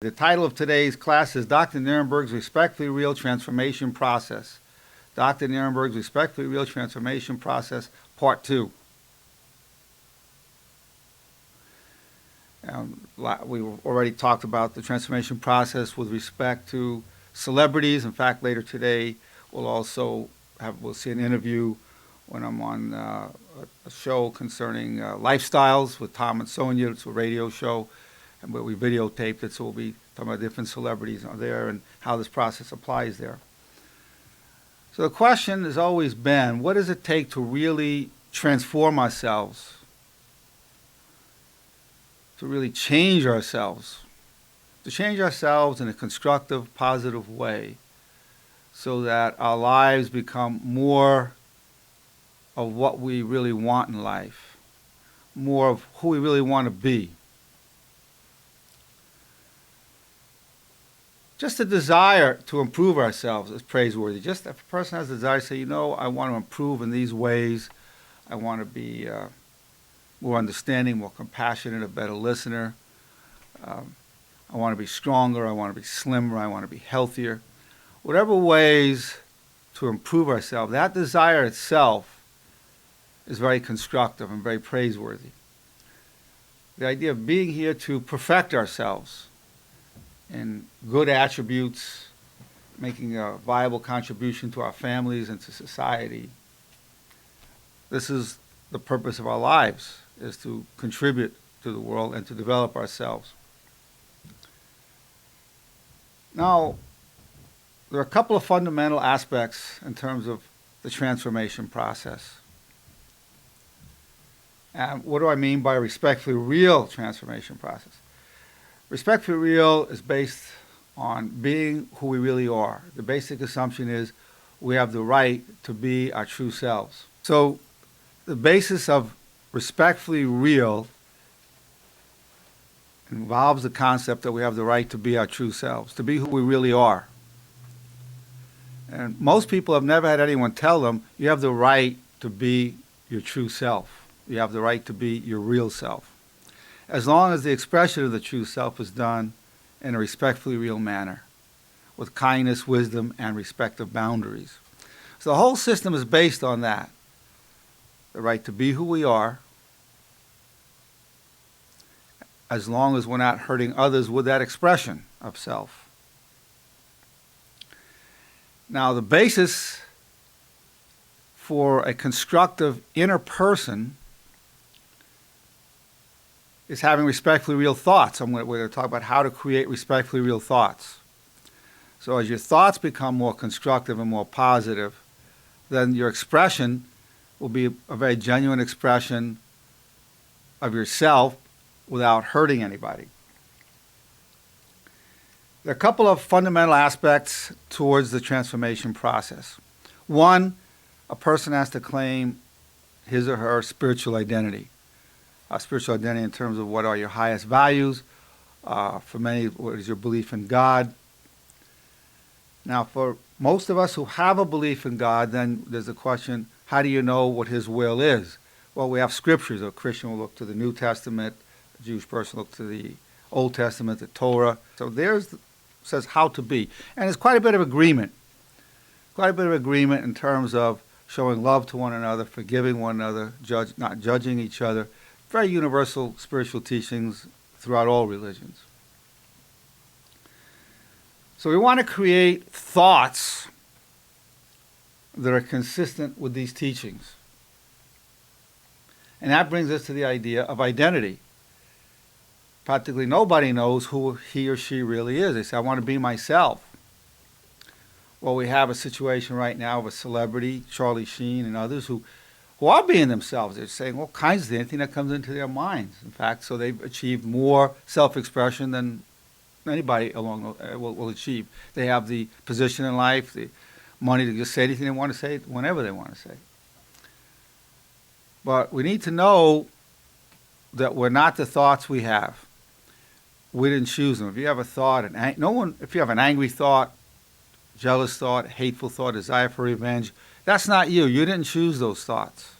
The title of today's class is Dr. Nerenberg's Respectfully Real Transformation Process. Dr. Nerenberg's Respectfully Real Transformation Process, Part 2. We already talked about the transformation process with respect to celebrities. In fact, later today, we'll see an interview when I'm on a show concerning lifestyles with Tom and Sonia. It's a radio show. And we videotaped it, so we'll be talking about different celebrities there and how this process applies there. So the question has always been, what does it take to really transform ourselves, to really change ourselves, to change ourselves in a constructive, positive way so that our lives become more of what we really want in life, more of who we really want to be. Just a desire to improve ourselves is praiseworthy. Just if a person has a desire to say, I want to improve in these ways, I want to be more understanding, more compassionate, a better listener, I want to be stronger, I want to be slimmer, I want to be healthier. Whatever ways to improve ourselves, that desire itself is very constructive and very praiseworthy. The idea of being here to perfect ourselves in good attributes, making a viable contribution to our families and to society. This is the purpose of our lives, is to contribute to the world and to develop ourselves. Now, there are a couple of fundamental aspects in terms of the transformation process. And what do I mean by respectfully real transformation process? Respectfully real is based on being who we really are. The basic assumption is we have the right to be our true selves. So the basis of respectfully real involves the concept that we have the right to be our true selves, to be who we really are. And most people have never had anyone tell them, you have the right to be your true self. You have the right to be your real self, as long as the expression of the true self is done in a respectfully real manner, with kindness, wisdom, and respect of boundaries. So the whole system is based on that, the right to be who we are, as long as we're not hurting others with that expression of self. Now, the basis for a constructive inner person is having respectfully real thoughts. We're going to talk about how to create respectfully real thoughts. So as your thoughts become more constructive and more positive, then your expression will be a very genuine expression of yourself without hurting anybody. There are a couple of fundamental aspects towards the transformation process. One, a person has to claim his or her spiritual identity. Spiritual identity in terms of what are your highest values. For many, what is your belief in God? Now, for most of us who have a belief in God, then there's a question, how do you know what His will is? Well, we have scriptures. A Christian will look to the New Testament. A Jewish person will look to the Old Testament, the Torah. So says how to be. And there's quite a bit of agreement. Quite a bit of agreement in terms of showing love to one another, forgiving one another, not judging each other. Very universal spiritual teachings throughout all religions. So we want to create thoughts that are consistent with these teachings. And that brings us to the idea of identity. Practically nobody knows who he or she really is. They say, I want to be myself. Well, we have a situation right now of a celebrity, Charlie Sheen and others, who are being themselves. They're saying all kinds of things, anything that comes into their minds. In fact, so they've achieved more self-expression than anybody will achieve. They have the position in life, the money to just say anything they want to say whenever they want to say. But we need to know that we're not the thoughts we have. We didn't choose them. If you have a thought, if you have an angry thought, jealous thought, hateful thought, desire for revenge, that's not you. You didn't choose those thoughts.